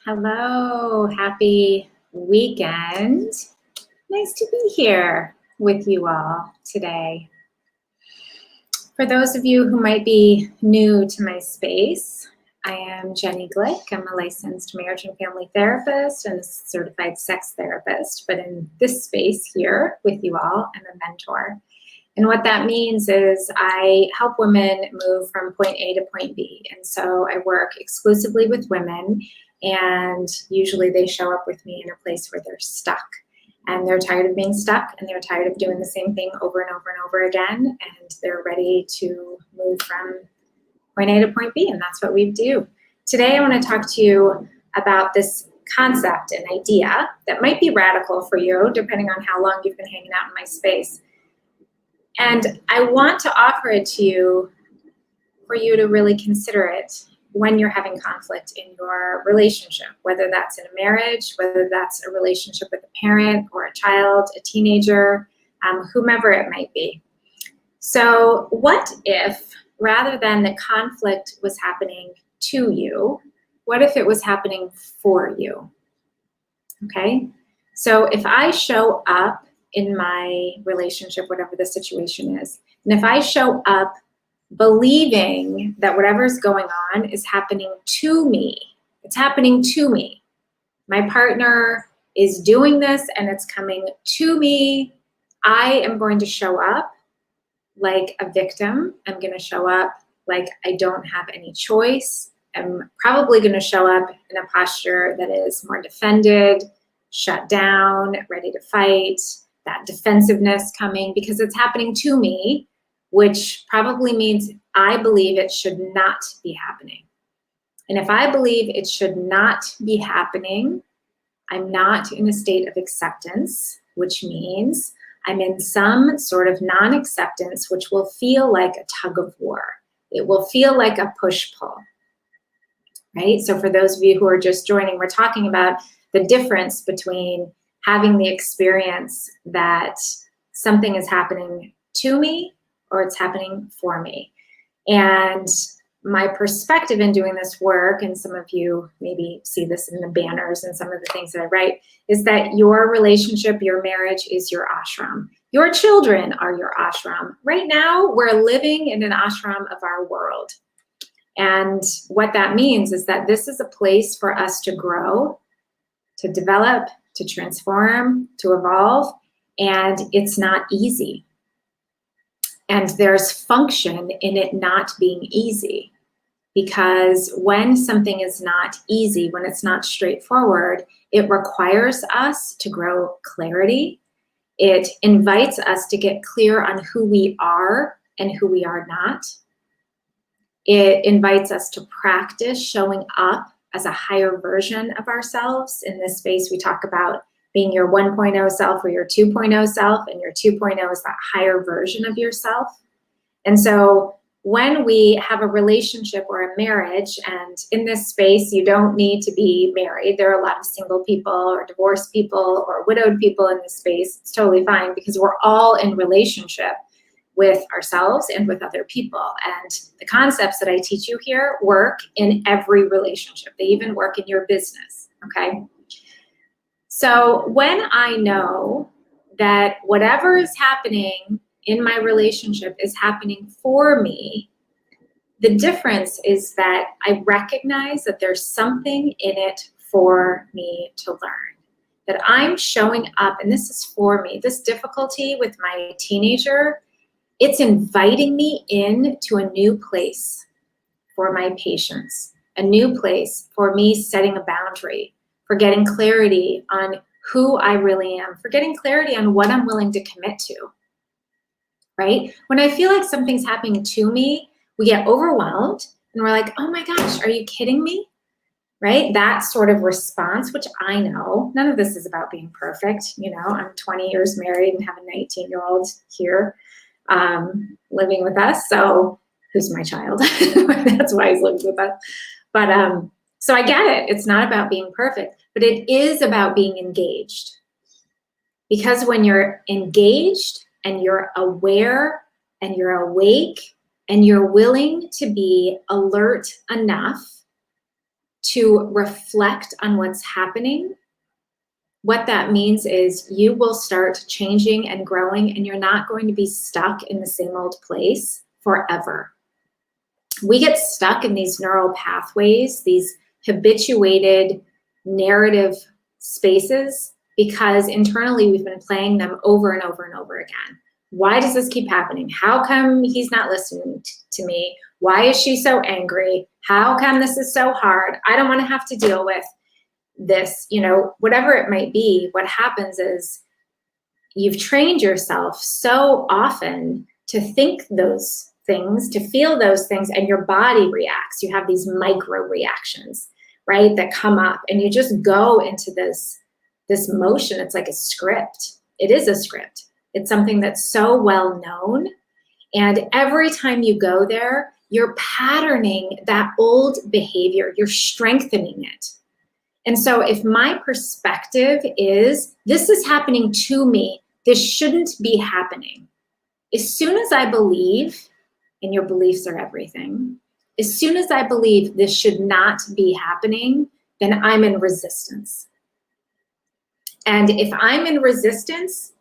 Hello, happy weekend. Nice to be here with you all today. For those of you who might be new to my space, I am Jenny Glick. I'm a licensed marriage and family therapist and a certified sex therapist. But in this space here with you all, I'm a mentor. And what that means is I help women move from point A to point B. And so I work exclusively with women, and usually they show up with me in a place where they're stuck. And they're tired of being stuck, and they're tired of doing the same thing over and over and over again, and they're ready to move from point A to point B, and that's what we do. Today I want to talk to you about this concept and idea that might be radical for you, depending on how long you've been hanging out in my space. And I want to offer it to you for you to really consider it when you're having conflict in your relationship, whether that's in a marriage, whether that's a relationship with a parent or a child, a teenager, whomever it might be. So what if, rather than the conflict was happening to you, what if it was happening for you? Okay, so if I show up in my relationship, whatever the situation is, and if I show up believing that whatever's going on is happening to me, it's happening to me. My partner is doing this and it's coming to me. I am going to show up like a victim. I'm going to show up like I don't have any choice. I'm probably going to show up in a posture that is more defended, shut down, ready to fight, that defensiveness coming because it's happening to me, which probably means I believe it should not be happening. And if I believe it should not be happening, I'm not in a state of acceptance, which means I'm in some sort of non-acceptance, which will feel like a tug of war. It will feel like a push-pull, right? So for those of you who are just joining, we're talking about the difference between having the experience that something is happening to me or it's happening for me. And my perspective in doing this work, and some of you maybe see this in the banners and some of the things that I write, is that your relationship, your marriage is your ashram. Your children are your ashram. Right now, we're living in an ashram of our world. And what that means is that this is a place for us to grow, to develop, to transform, to evolve, and it's not easy. And there's function in it not being easy, because when something is not easy, when it's not straightforward, it requires us to grow clarity. It invites us to get clear on who we are and who we are not. It invites us to practice showing up as a higher version of ourselves. In this space, we talk about being your 1.0 self or your 2.0 self, and your 2.0 is that higher version of yourself. And so when we have a relationship or a marriage, and in this space, you don't need to be married. There are a lot of single people or divorced people or widowed people in this space. It's totally fine because we're all in relationship with ourselves and with other people. And the concepts that I teach you here work in every relationship. They even work in your business, okay? So when I know that whatever is happening in my relationship is happening for me, the difference is that I recognize that there's something in it for me to learn, that I'm showing up, and this is for me. This difficulty with my teenager, it's inviting me into a new place for my patience, a new place for me setting a boundary, for getting clarity on who I really am, for getting clarity on what I'm willing to commit to, right? When I feel like something's happening to me, we get overwhelmed and we're like, oh my gosh, are you kidding me? Right? That sort of response, which I know, none of this is about being perfect. You know, I'm 20 years married and have a 19-year-old here living with us. So who's my child? That's why he's lived with us. But so I get it. It's not about being perfect, but it is about being engaged. Because when you're engaged and you're aware and you're awake and you're willing to be alert enough to reflect on what's happening, what that means is you will start changing and growing, and you're not going to be stuck in the same old place forever. We get stuck in these neural pathways, these habituated narrative spaces, because internally we've been playing them over and over and over again. Why does this keep happening? How come he's not listening to me? Why is she so angry? How come this is so hard? I don't want to have to deal with this, whatever it might be. What happens is you've trained yourself so often to think those things, to feel those things, and your body reacts. You have these micro reactions, right, that come up, and you just go into this motion. It's like a script. It is a script. It's something that's so well known. And every time you go there, you're patterning that old behavior. You're strengthening it. And so if my perspective is, this is happening to me, this shouldn't be happening. As soon as I believe, and your beliefs are everything, as soon as I believe this should not be happening, then I'm in resistance. And if I'm in resistance,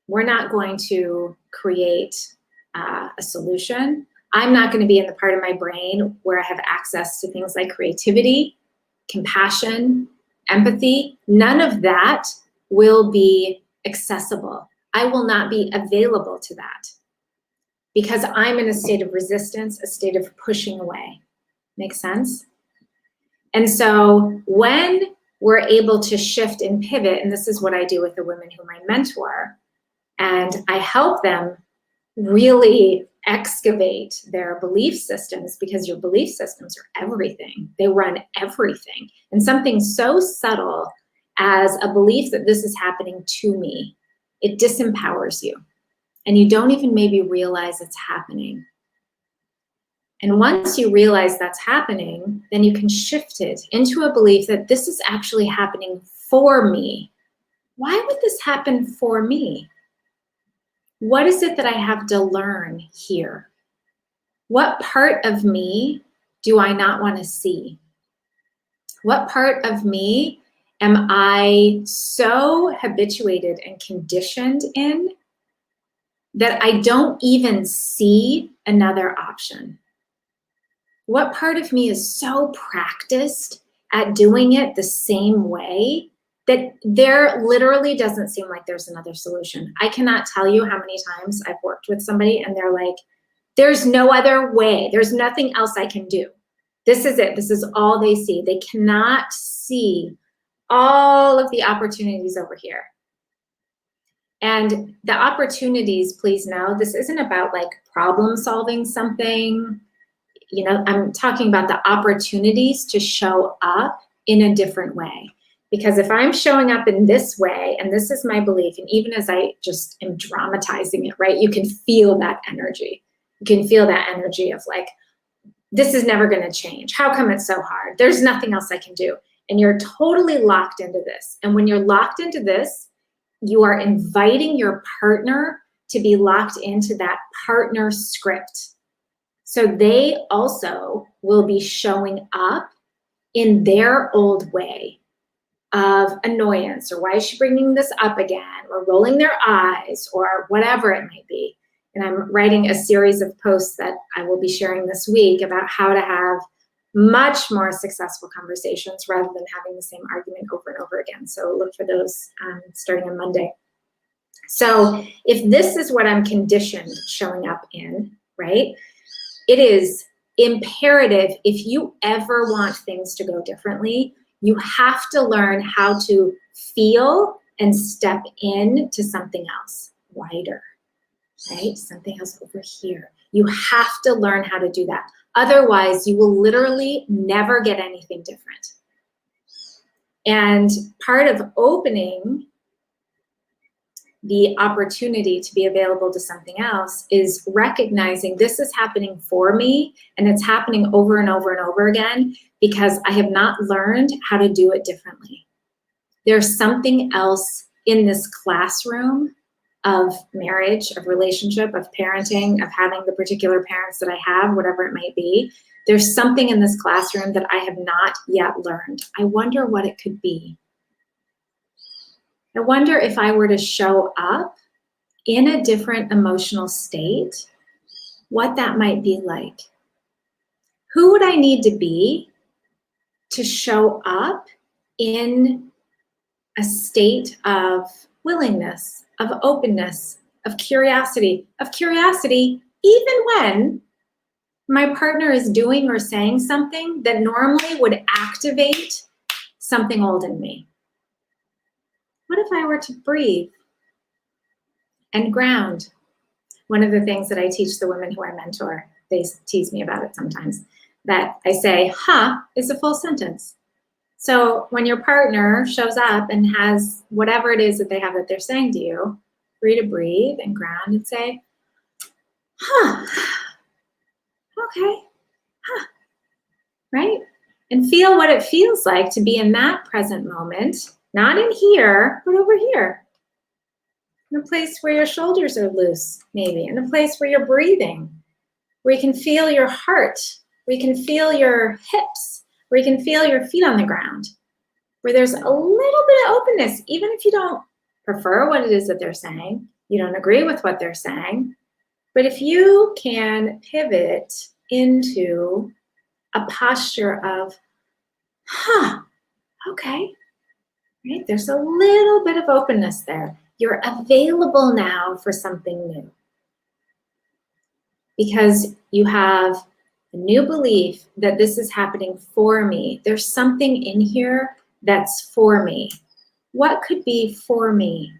we're not going to create a solution. I'm not going to be in the part of my brain where I have access to things like creativity, compassion, empathy. None of that will be accessible. I will not be available to that because I'm in a state of resistance, a state of pushing away. Make sense? And so when we're able to shift and pivot, and this is what I do with the women whom I mentor, and I help them really excavate their belief systems, because your belief systems are everything. They run everything. And something so subtle as a belief that this is happening to me, it disempowers you. And you don't even maybe realize it's happening. And once you realize that's happening, then you can shift it into a belief that this is actually happening for me. Why would this happen for me? What is it that I have to learn here? What part of me do I not want to see? What part of me am I so habituated and conditioned in that I don't even see another option? What part of me is so practiced at doing it the same way that there literally doesn't seem like there's another solution? I cannot tell you how many times I've worked with somebody and they're like, there's no other way. There's nothing else I can do. This is it. This is all they see. They cannot see all of the opportunities over here. And the opportunities, please know, this isn't about like problem solving something. I'm talking about the opportunities to show up in a different way. Because if I'm showing up in this way, and this is my belief, and even as I just am dramatizing it, right, you can feel that energy. You can feel that energy of like, this is never going to change. How come it's so hard? There's nothing else I can do. And you're totally locked into this. And when you're locked into this, you are inviting your partner to be locked into that partner script. So they also will be showing up in their old way of annoyance, or why is she bringing this up again, or rolling their eyes, or whatever it might be. And I'm writing a series of posts that I will be sharing this week about how to have much more successful conversations rather than having the same argument over and over again. So look for those starting on Monday. So if this is what I'm conditioned showing up in, right, it is imperative, if you ever want things to go differently, you have to learn how to feel and step in to something else wider, right? Something else over here. You have to learn how to do that. Otherwise, you will literally never get anything different. And part of opening the opportunity to be available to something else is recognizing this is happening for me, and it's happening over and over and over again because I have not learned how to do it differently. There's something else in this classroom of marriage, of relationship, of parenting, of having the particular parents that I have, whatever it might be. There's something in this classroom that I have not yet learned. I wonder what it could be. I wonder if I were to show up in a different emotional state, what that might be like. Who would I need to be to show up in a state of willingness, of openness, of curiosity, even when my partner is doing or saying something that normally would activate something old in me? What if I were to breathe and ground? One of the things that I teach the women who I mentor, they tease me about it sometimes, that I say, huh, is a full sentence. So when your partner shows up and has whatever it is that they have that they're saying to you, free to breathe and ground and say, huh, okay, huh, right? And feel what it feels like to be in that present moment, not in here, but over here. In a place where your shoulders are loose, maybe, in a place where you're breathing, where you can feel your heart, where you can feel your hips, where you can feel your feet on the ground, where there's a little bit of openness, even if you don't prefer what it is that they're saying, you don't agree with what they're saying, but if you can pivot into a posture of, huh, okay, right? There's a little bit of openness there. You're available now for something new because you have a new belief that this is happening for me. There's something in here that's for me. What could be for me?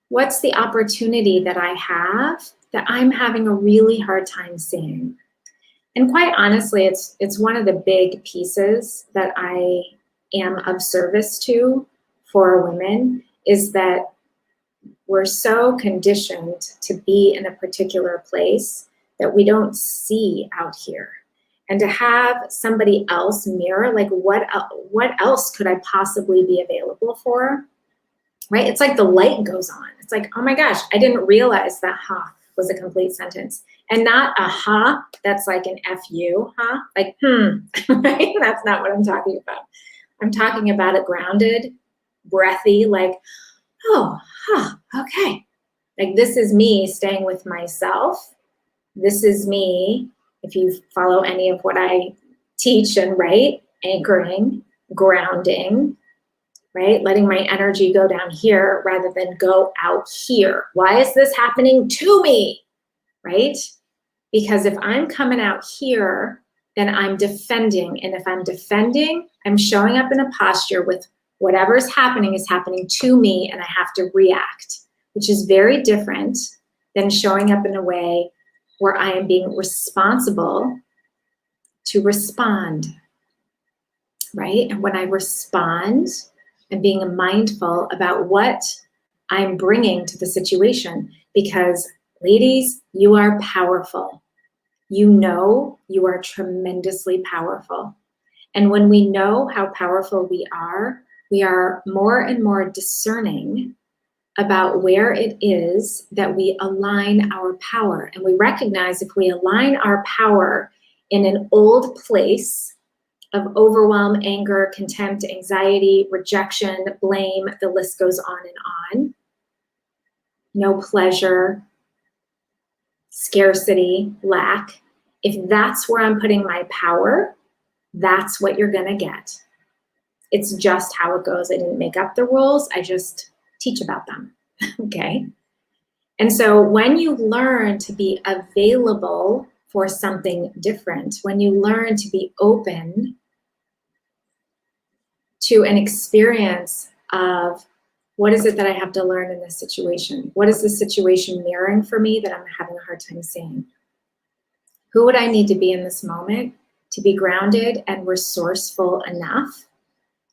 What's the opportunity that I have that I'm having a really hard time seeing? And quite honestly, it's one of the big pieces that I am of service to for women is that we're so conditioned to be in a particular place that we don't see out here. And to have somebody else mirror, like what else could I possibly be available for, right? It's like the light goes on. It's like, oh my gosh, I didn't realize that was a complete sentence. And not a that's like an F-U, like, right? That's not what I'm talking about. I'm talking about a grounded, breathy, like, oh, okay. Like this is me staying with myself. This is me, if you follow any of what I teach and write, anchoring, grounding, right? Letting my energy go down here rather than go out here. Why is this happening to me, right? Because if I'm coming out here, then I'm defending. And if I'm defending, I'm showing up in a posture with whatever is happening to me and I have to react, which is very different than showing up in a way where I am being responsible to respond, right? And when I respond, I'm being mindful about what I'm bringing to the situation because, ladies, you are powerful. You know you are tremendously powerful. And when we know how powerful we are more and more discerning about where it is that we align our power. And we recognize if we align our power in an old place of overwhelm, anger, contempt, anxiety, rejection, blame, the list goes on and on. No pleasure, scarcity, lack. If that's where I'm putting my power, that's what you're gonna get. It's just how it goes. I didn't make up the rules, I just teach about them, okay? And so when you learn to be available for something different, when you learn to be open to an experience of what is it that I have to learn in this situation? What is the situation mirroring for me that I'm having a hard time seeing? Who would I need to be in this moment to be grounded and resourceful enough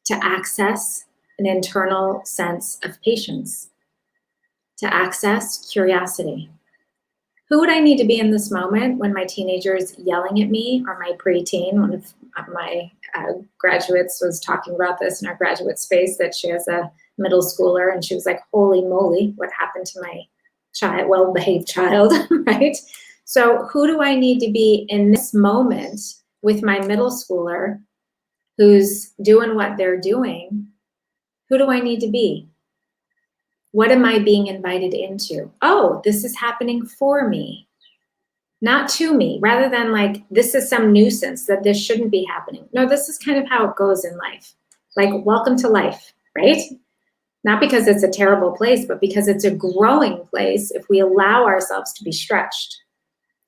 to access an internal sense of patience, to access curiosity? Who would I need to be in this moment when my teenager is yelling at me, or my preteen? One of my graduates was talking about this in our graduate space, that she has a middle schooler, and she was like, holy moly, what happened to my child, well-behaved child, right? So who do I need to be in this moment with my middle schooler who's doing what they're doing? Who do I need to be? What am I being invited into? Oh, this is happening for me, not to me, rather than like, this is some nuisance that this shouldn't be happening. No, this is kind of how it goes in life. Like, welcome to life, right? Not because it's a terrible place, but because it's a growing place if we allow ourselves to be stretched.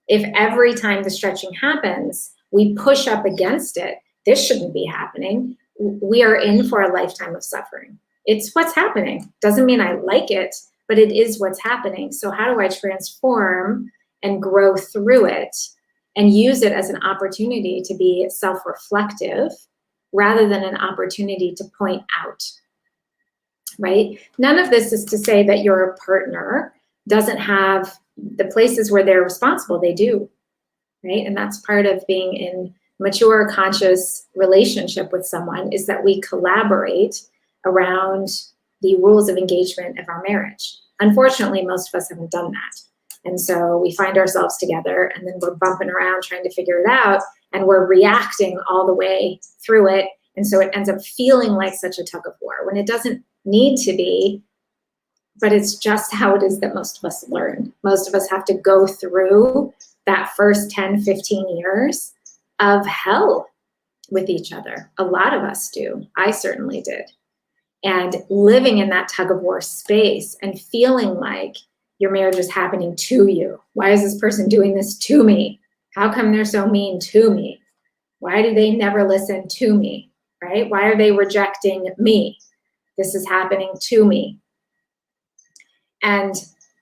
If every time the stretching happens, we push up against it, this shouldn't be happening, we are in for a lifetime of suffering. It's what's happening. Doesn't mean I like it, but it is what's happening. So how do I transform and grow through it and use it as an opportunity to be self-reflective rather than an opportunity to point out, right? None of this is to say that your partner doesn't have the places where they're responsible. They do, right? And that's part of being in mature, conscious relationship with someone, is that we collaborate around the rules of engagement of our marriage. Unfortunately, most of us haven't done that. And so we find ourselves together and then we're bumping around trying to figure it out, and we're reacting all the way through it. And so it ends up feeling like such a tug of war when it doesn't need to be, but it's just how it is that most of us learn. Most of us have to go through that first 10, 15 years of hell with each other. A lot of us do. I certainly did. And living in that tug of war space and feeling like your marriage is happening to you. Why is this person doing this to me? How come they're so mean to me? Why do they never listen to me, right? Why are they rejecting me? This is happening to me. And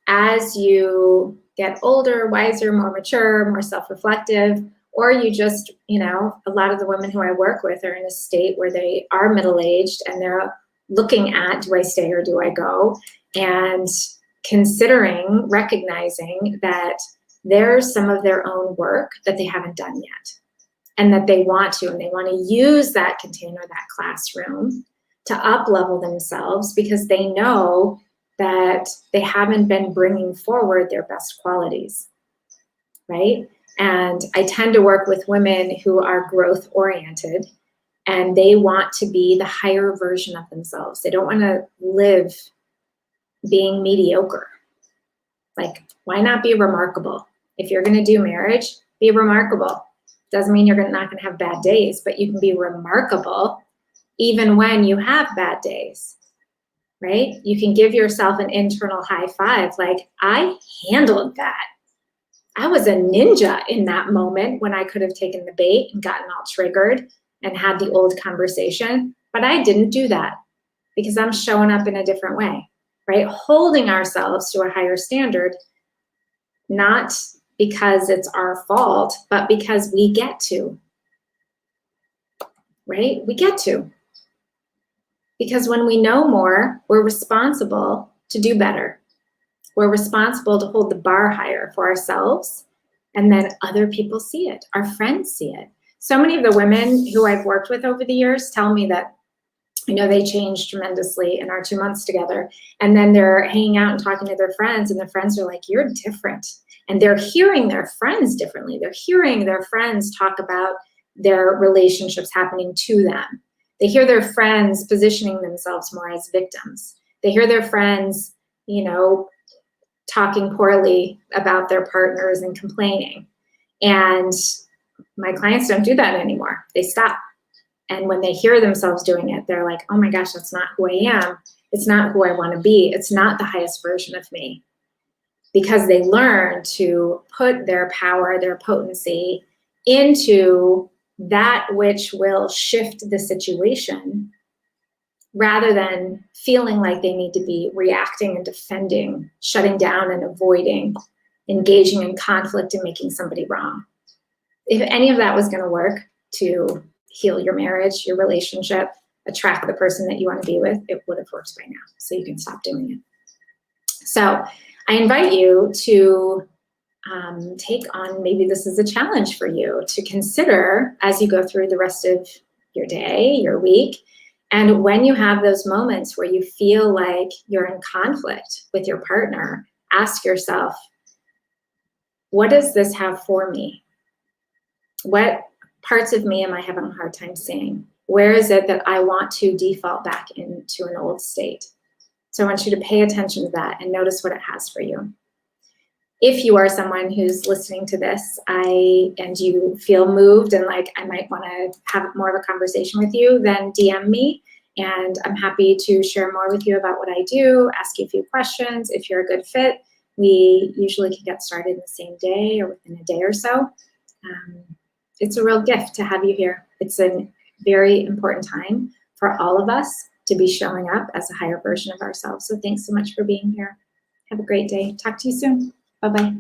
as you get older, wiser, more mature, more self-reflective, or you just, a lot of the women who I work with are in a state where they are middle-aged and they're looking at, do I stay or do I go? And considering, recognizing that there's some of their own work that they haven't done yet, and that they want to, and they want to use that container, that classroom, to up-level themselves because they know that they haven't been bringing forward their best qualities, right? And I tend to work with women who are growth-oriented, and they want to be the higher version of themselves. They don't want to live being mediocre. Like, why not be remarkable? If you're going to do marriage, be remarkable. Doesn't mean you're not going to have bad days, but you can be remarkable even when you have bad days, right? You can give yourself an internal high five, like, I handled that. I was a ninja in that moment when I could have taken the bait and gotten all triggered and had the old conversation, but I didn't do that because I'm showing up in a different way, right? Holding ourselves to a higher standard, not because it's our fault, but because we get to, right? We get to. Because when we know more, we're responsible to do better. We're responsible to hold the bar higher for ourselves, and then other people see it. Our friends see it. So many of the women who I've worked with over the years tell me that, they changed tremendously in our 2 months together. And then they're hanging out and talking to their friends, and their friends are like, you're different. And they're hearing their friends differently. They're hearing their friends talk about their relationships happening to them. They hear their friends positioning themselves more as victims. They hear their friends, talking poorly about their partners and complaining. And my clients don't do that anymore. They stop. And when they hear themselves doing it, they're like, oh my gosh, that's not who I am. It's not who I want to be. It's not the highest version of me. Because they learn to put their power, their potency into that which will shift the situation, rather than feeling like they need to be reacting and defending, shutting down and avoiding, engaging in conflict and making somebody wrong. If any of that was going to work to heal your marriage, your relationship, attract the person that you want to be with, it would have worked by now. So you can stop doing it. So I invite you to take on, maybe this is a challenge for you to consider as you go through the rest of your day, your week, and when you have those moments where you feel like you're in conflict with your partner, ask yourself, What does this have for me? What parts of me am I having a hard time seeing? Where is it that I want to default back into an old state? So I want you to pay attention to that and notice what it has for you. If you are someone who's listening to this and you feel moved and like I might want to have more of a conversation with you, then DM me and I'm happy to share more with you about what I do, ask you a few questions. If you're a good fit, we usually can get started in the same day or within a day or so. It's a real gift to have you here. It's a very important time for all of us to be showing up as a higher version of ourselves. So thanks so much for being here. Have a great day. Talk to you soon. Bye-bye.